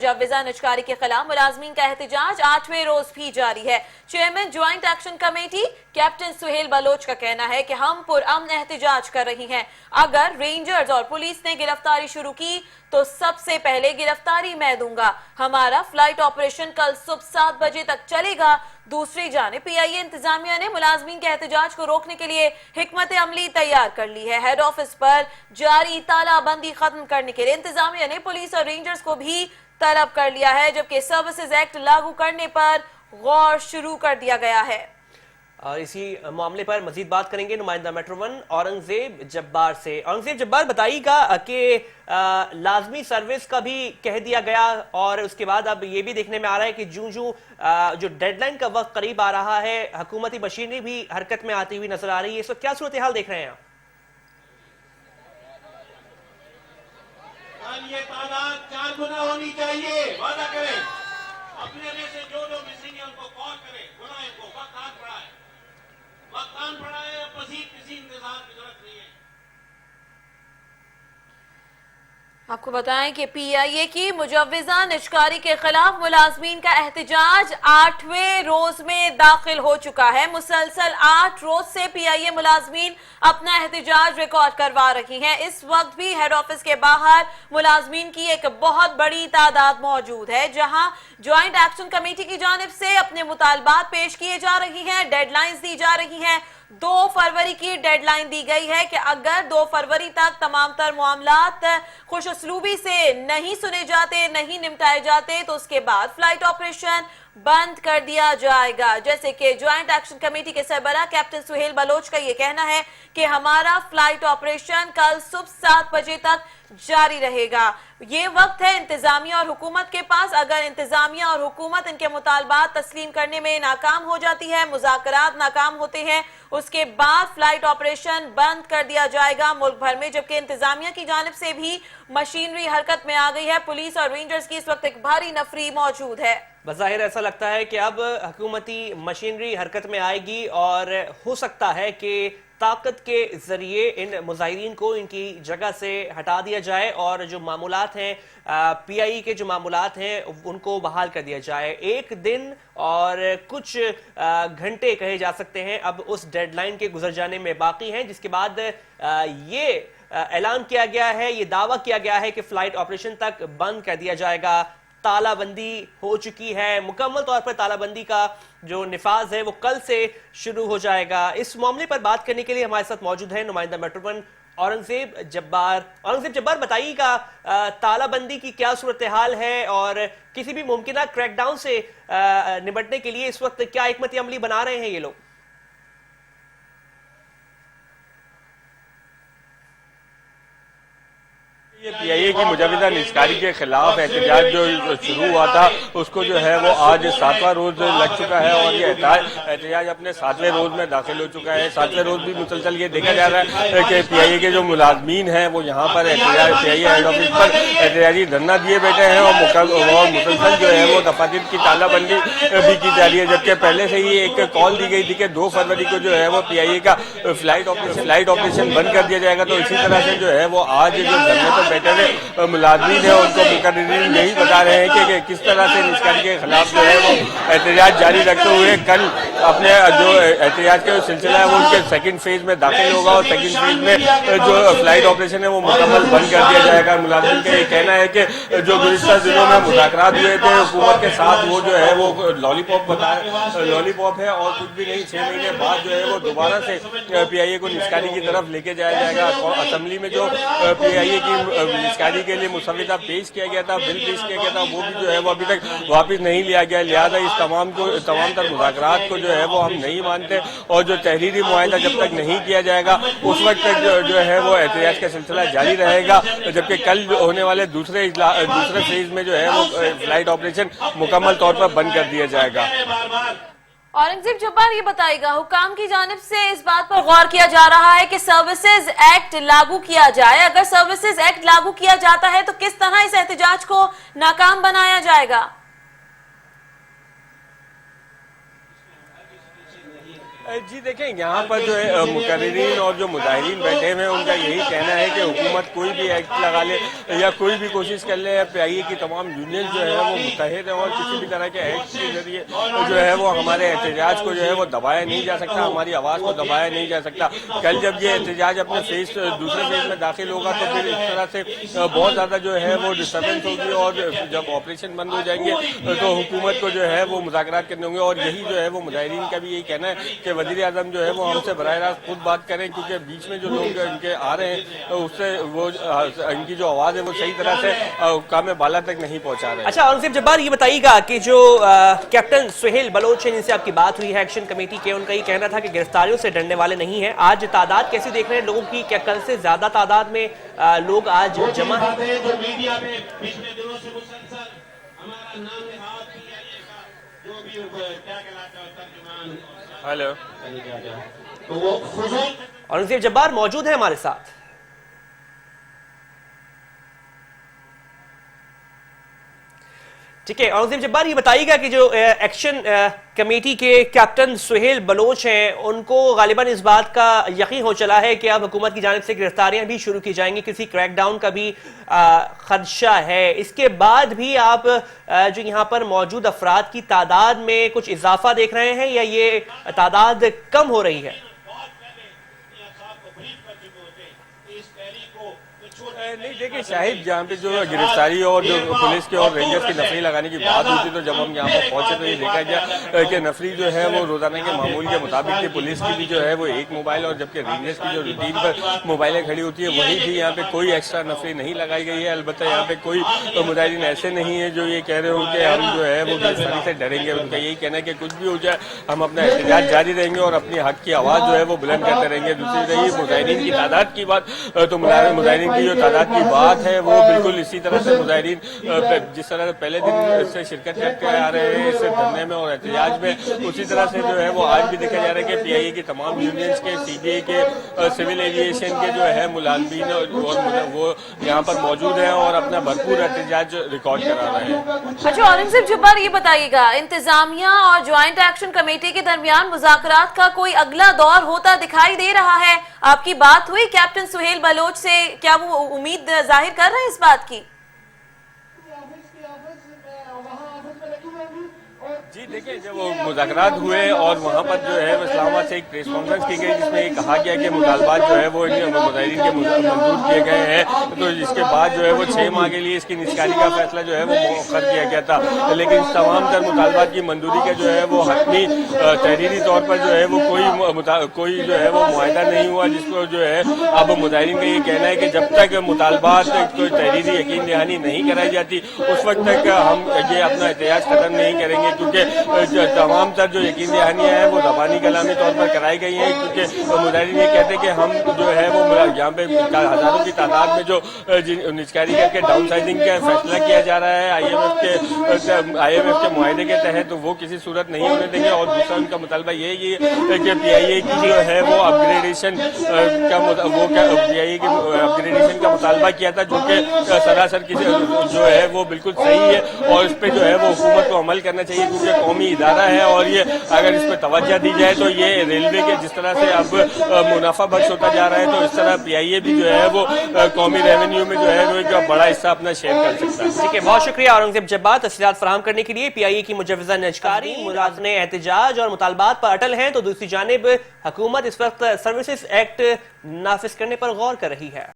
मुजव्विज़ा निजकारी के खिलाफ मुलाजमीन का एहतजाज 8वें रोज भी जारी है। Chairman joint action committee captain Suhail Baloch का कहना है कि हम पुरअमन एहतजाज कर रही हैं। अगर रेंजर्स और पुलिस ने गिरफ्तारी शुरू की तो सबसे पहले गिरफ्तारी मैं दूंगा। हमारा फ्लाइट ऑपरेशन कल सुबह 7 बजे तक चलेगा। दूसरी जानिब पीआईए इंतजामिया ने मुलाजमीन के एहतजाज को रोकने के लिए हिकमत अमली तैयार कर ली है। हेड ऑफिस पर जारी तालाबंदी खत्म करने के लिए इंतजामिया ने पुलिस और रेंजर्स को भी तलब कर लिया है, जबकि सर्विसेज एक्ट लागू करने पर गौर शुरू कर दिया गया है। और इसी मामले पर मजीद बात करेंगे नुमाइंदा मेट्रो वन औरंगजेब जब्बार से। औरंगजेब जब्बार, बताइएगा कि लाजमी सर्विस का भी कह दिया गया और उसके बाद अब ये भी देखने में आ रहा है कि जो डेडलाइन का वक्त करीब आ रहा है, हुकूमती मशीनरी भी हरकत में आती हुई नजर आ रही है। इस वक्त क्या सूरत हाल देख रहे हैं आप? ये तादाद 4 गुना होनी चाहिए, वादा करें। अपने में से जो लोग मिसिंग है उनको कॉल करें, बुलाएं इनको। वक्त आन पड़ा है, वक्त आन पड़ा है। अब मजीद किसी इंतजार की जरूरत नहीं है। आपको बताएं कि पीआईए की मुजव्विज़ा निजकारी के खिलाफ मुलाजमीन का एहतजाज 8वें रोज में दाखिल हो चुका है। मुसलसल 8 रोज से पीआईए मुलाजमीन अपना एहतजाज रिकॉर्ड करवा रही हैं। इस वक्त भी हेड ऑफिस के बाहर मुलाजमीन की एक बहुत बड़ी तादाद मौजूद है, जहां ज्वाइंट एक्शन कमेटी की जानिब से अपने मुतालबात पेश किए जा रही हैं, डेडलाइंस दी जा रही हैं। 2 फरवरी की डेडलाइन दी गई है कि अगर 2 फरवरी तक तमाम तर मामलात खुशउस्लूबी से नहीं सुने जाते, नहीं निपटाए जाते, तो उसके बाद फ्लाइट ऑपरेशन बंद कर दिया जाएगा। जैसे कि ज्वाइंट एक्शन कमेटी के सरबराह कैप्टन सुहेल बलोच का यह कहना है कि हमारा फ्लाइट ऑपरेशन कल सुबह 7 बजे तक जारी रहेगा। ये वक्त है इंतजामिया और हुकूमत के पास। अगर इंतजामिया और हुकूमत इनके मुतालबात तस्लीम करने में नाकाम हो जाती है, मुज़ाकरात नाकाम होते हैं, उसके बाद फ्लाइट ऑपरेशन बंद कर दिया जाएगा मुल्क भर में। जबकि इंतजामिया की जानिब से भी मशीनरी हरकत में आ गई है। पुलिस और रेंजर्स की इस वक्त एक भारी नफरी मौजूद है। बज़ाहिर ऐसा लगता है कि अब हुकूमती मशीनरी हरकत में आएगी और हो सकता है कि ताकत के जरिए इन मुजाहिरीन को इनकी जगह से हटा दिया जाए और जो मामूलात हैं, पीआई के जो मामूलात हैं, उनको बहाल कर दिया जाए। 1 दिन और कुछ घंटे कहे जा सकते हैं अब उस डेडलाइन के गुजर जाने में बाकी हैं, जिसके बाद ये ऐलान किया गया है, ये दावा किया गया है कि फ्लाइट ऑपरेशन तक बंद कर दिया जाएगा। तालाबंदी हो चुकी है, मुकम्मल तौर पर तालाबंदी का जो निफाज है वो कल से शुरू हो जाएगा। इस मामले पर बात करने के लिए हमारे साथ मौजूद है नुमाइंदा मेट्रो वन औरंगजेब जब्बार। औरंगजेब जब्बार, बताइएगा तालाबंदी की क्या सूरत हाल है और किसी भी मुमकिन क्रैकडाउन से निपटने के लिए इस वक्त क्या हिकमत अमली बना रहे हैं ये लोग? ये पीआईए की मुजव्विज़ा निजकारी के खिलाफ एहतजाज जो शुरू हुआ था उसको जो है वो आज 7वां रोज लग चुका है और ये एहतजाज अपने 7वें रोज में दाखिल हो चुका है। 7वें रोज भी मुसलसल ये देखा जा रहा है कि पीआईए के जो मुलाजमीन हैं वो यहाँ पर एहतजाज पीआईए हेड ऑफिस पर एहतजाजी धरना दिए बैठे हैं और मुसलसल जो है वो दफातर की तालाबंदी भी की जा रही है। जबकि पहले से ही एक कॉल दी गई थी कि 2 फरवरी को जो है वो पीआईए का फ्लाइट ऑपरेशन बंद कर दिया जाएगा। तो इसी तरह से जो है वो आज जो धरने पर बैठे हुए मुलाजमीन है उनको मुकर्रिरीन यही बता रहे हैं कि किस तरह से निजकारी के खिलाफ जो है वो एहतजाज जारी रखते हुए कल अपने जो एहतजाज का सिलसिला है वो उनके सेकंड फेज में दाखिल होगा और सेकंड फेज में जो फ्लाइट ऑपरेशन है वो मुकम्मल बंद कर दिया जाएगा। मुलाजिम का ये कहना है कि जो गुज़िश्ता दिनों में मुज़ाकरात हुए थे हुकूमत के साथ वो जो है वो लॉलीपॉप है और कुछ भी नहीं। 6 महीने बाद जो है वो दोबारा से पीआईए को निजकारी की तरफ लेके जाया जाएगा। और असेंबली में जो पीआईए की निजकारी के लिए मुसव्विदा पेश किया गया था, बिल पेश किया गया था, वो भी जो है वो अभी तक वापस नहीं लिया गया। लिहाजा इस तमाम तर मुज़ाकरात को जो है वो हम नहीं मानते और जो तहरीरी मुआहिदा जब तक नहीं किया जाएगा उस वक्त तक जो है वो एहतजाज का सिलसिला जारी रहेगा। जबकि कल होने वाले दूसरे फेज में जो है वो फ्लाइट ऑपरेशन मुकम्मल तौर पर बंद कर दिया जाएगा। औरंगजेब जब्बार, ये बताइएगा हुकाम की जानिब से इस बात पर गौर किया जा रहा है कि सर्विसेज एक्ट लागू किया जाए। अगर सर्विसेज एक्ट लागू किया जाता है तो किस तरह इस एहतजाज को नाकाम बनाया जाएगा? جی دیکھیں یہاں پر جو ہے مقررین اور جو مظاہرین بیٹھے ہوئے ہیں ان کا یہی کہنا ہے کہ حکومت کوئی بھی ایکٹ لگا لے یا کوئی بھی کوشش کر لے، پی آئی اے کی تمام یونین جو ہے وہ متحد ہیں اور کسی بھی طرح کے ایکٹ کے ذریعے جو ہے وہ ہمارے احتجاج کو جو ہے وہ دبایا نہیں جا سکتا، ہماری آواز کو دبایا نہیں جا سکتا۔ کل جب یہ احتجاج اپنے دوسرے فیز میں داخل ہوگا تو پھر اس طرح سے بہت زیادہ جو ہے وہ ڈسٹربنس ہوگی اور جب آپریشن بند ہو جائیں گے تو حکومت کو جو ہے وہ مذاکرات کرنے ہوں گے، اور یہی جو ہے وہ مظاہرین کا بھی یہی کہنا ہے کہ وزیر اعظم جو ہے وہ ہم سے براہ راست خود بات کریں، کیونکہ بیچ میں جو لوگ ان کے آ رہے ہیں اس سے وہ ان کی جو آواز ہے وہ صحیح طرح سے حکام بالا تک نہیں پہنچا رہے ہیں۔ اچھا اورنگزیب جبار یہ بتائیے گا کہ جو کیپٹن سہیل بلوچ ہیں جن سے آپ کی بات ہوئی ہے ایکشن کمیٹی کے، ان کا یہ کہنا تھا کہ گرفتاریوں سے ڈرنے والے نہیں ہیں، آج تعداد کیسے دیکھ رہے ہیں لوگوں کی؟ کیا کل سے زیادہ تعداد میں لوگ آج جمع ہیں؟ جو میڈیا میں پچھلے دنوں سے مسلسل ہمارا نام نہاد PIA کا جو بھی کیا کہلاتا ہے ترجمان ہیلو تو وہ فضول اورنگزیب جبار موجود ہیں ہمارے ساتھ۔ ٹھیک ہے اورنگزیب جبار یہ بتائیے گا کہ جو ایکشن کمیٹی کے کیپٹن سہیل بلوچ ہیں ان کو غالباً اس بات کا یقین ہو چلا ہے کہ اب حکومت کی جانب سے گرفتاریاں بھی شروع کی جائیں گی، کسی کریک ڈاؤن کا بھی خدشہ ہے، اس کے بعد بھی آپ جو یہاں پر موجود افراد کی تعداد میں کچھ اضافہ دیکھ رہے ہیں یا یہ تعداد کم ہو رہی ہے؟ نہیں دیکھیں شاہد جہاں پہ جو گرفتاری اور جو پولیس کے اور رینجرز کی نفری لگانے کی بات ہوئی تھی تو جب ہم یہاں پر پہنچے تو یہ دیکھا گیا کہ نفری جو ہے وہ روزانہ کے معمول کے مطابق تھی، پولیس کی بھی جو ہے وہ ایک موبائل اور جبکہ رینجرز کی جو روٹین پر موبائلیں کھڑی ہوتی ہیں وہی تھی، یہاں پہ کوئی ایکسٹرا نفری نہیں لگائی گئی ہے۔ البتہ یہاں پہ کوئی مظاہرین ایسے نہیں ہیں جو یہ کہہ رہے ہوں کہ ہم جو ہے وہ گرفتاری سے ڈریں گے، ان کا یہی کہنا ہے کہ کچھ بھی ہو جائے ہم اپنا احتجاج جاری رہیں گے اور اپنی حق کی آواز جو ہے وہ بلند کرتے رہیں گے۔ دوسری رہی مظاہرین کی تعداد کی بات تو مظاہرین کی جو تعداد کی بات ہے وہ بالکل اسی طرح سے مظاہرین جس طرح پہلے دن سے شرکت کرتے آ رہے ہیں اس دھرنے میں اور احتجاج میں، اسی طرح سے جو ہے وہ آج بھی دیکھا جا رہا ہے کہ پی آئی اے کی تمام یونینز کے، سی بی آئی کے، سول ایویشن کے جو ہے ملازمین اور وہ یہاں پر موجود ہیں اور اپنا بھرپور احتجاج ریکارڈ کرا رہے ہیں۔ اچھا اورنگزیب جبار یہ بتائیے گا انتظامیہ اور جوائنٹ ایکشن کمیٹی کے درمیان مذاکرات کا کوئی اگلا دور ہوتا دکھائی دے رہا ہے؟ آپ کی بات ہوئی کیپٹن سہیل بلوچ سے، کیا وہ امید ظاہر کر رہے ہیں اس بات کی؟ جی دیکھیں جب وہ مذاکرات ہوئے اور وہاں پر جو ہے اسلام آباد سے ایک پریس کانفرنس کی گئی جس میں یہ کہا گیا کہ مطالبات جو ہے وہ مظاہرین کے منظور کیے گئے ہیں، تو اس کے بعد جو ہے وہ 6 ماہ کے لیے اس کی نسکاری کا فیصلہ جو ہے وہ مؤخر کیا گیا تھا، لیکن تمام تر مطالبات کی منظوری کا جو ہے وہ حتمی تحریری طور پر جو ہے وہ کوئی جو ہے وہ معاہدہ نہیں ہوا، جس کو جو ہے اب مظاہرین کا یہ کہنا ہے کہ جب تک مطالبات کوئی تحریری یقین دہانی نہیں کرائی جاتی اس وقت تک ہم یہ اپنا احتجاج ختم نہیں کریں گے، کیونکہ تمام تر جو یقین دہانیاں ہیں وہ زبانی کلامی طور پر کرائی گئی ہیں، کیونکہ مظاہرین یہ کہتے ہیں کہ ہم جو ہے وہ یہاں پہ ہزاروں کی تعداد میں جو نجکاری کر کے ڈاؤن سائزنگ کا فیصلہ کیا جا رہا ہے آئی ایم ایف کے معاہدے کے تحت وہ کسی صورت نہیں ہونے دیں گے، اور دوسرا ان کا مطالبہ یہ ہے کہ پی آئی اے کی جو ہے وہ اپگریڈیشن کا مطالبہ کیا تھا جو کہ سراسر جو ہے وہ بالکل صحیح ہے اور اس پہ جو ہے وہ حکومت کو عمل کرنا چاہیے، کیونکہ قومی ادارہ ہے اور یہ اگر اس پہ توجہ دی جائے تو یہ ریلوے کے جس طرح سے اب منافع بخش ہوتا جا رہا ہے تو اس طرح پی آئی اے بھی جو ہے وہ قومی ریونیو میں جو ہے وہ ایک بڑا حصہ اپنا شیئر کر سکتا ہے۔ ٹھیک ہے بہت شکریہ اورنگزیب جبار تفصیلات فراہم کرنے کے لیے۔ پی آئی اے کی مجوزہ نجکاری ملازمین احتجاج اور مطالبات پر اٹل ہیں تو دوسری جانب حکومت اس وقت سروسز ایکٹ نافذ کرنے پر غور کر رہی ہے۔